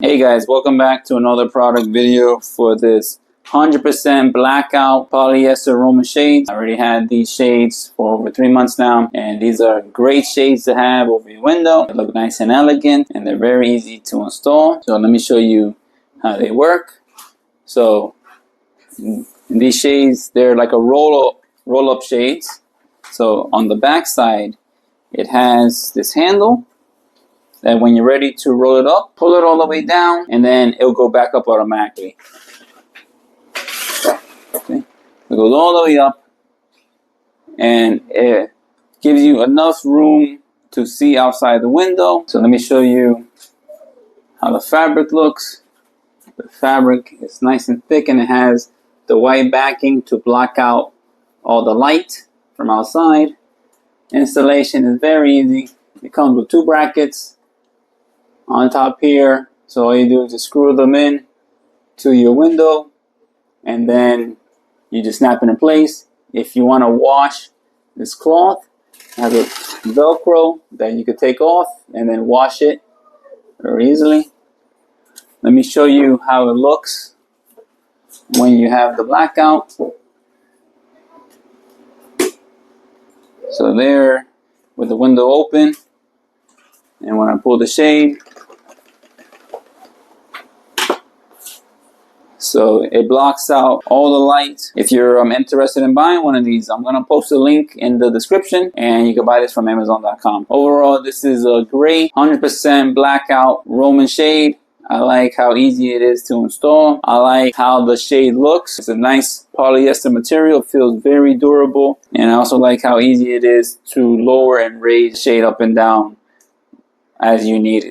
Hey guys, welcome back to another product video for this 100% Blackout Polyester Roman Shade. I already had these shades for over 3 months now, and these are great shades to have over your window. They look nice and elegant, and they're very easy to install. So let me show you how they work. So in these shades, they're like a roll-up shades. So on the back side, it has this handle that when you're ready to roll it up, pull it all the way down, and then it'll go back up automatically. Okay. It goes all the way up, and it gives you enough room to see outside the window. So let me show you how the fabric looks. The fabric is nice and thick, and it has the white backing to block out all the light from outside. Installation is very easy. It comes with 2 brackets on top here, so all you do is just screw them in to your window, and then you just snap it in place. If you want to wash this cloth, it has a Velcro that you could take off and then wash it very easily. Let me show you how it looks when you have the blackout. So there, with the window open, and when I pull the shade, so it blocks out all the light. If you're interested in buying one of these, I'm going to post a link in the description, and you can buy this from Amazon.com. Overall, this is a great 100% Blackout Roman Shade. I like how easy it is to install. I like how the shade looks. It's a nice polyester material. It feels very durable. And I also like how easy it is to lower and raise shade up and down as you need it.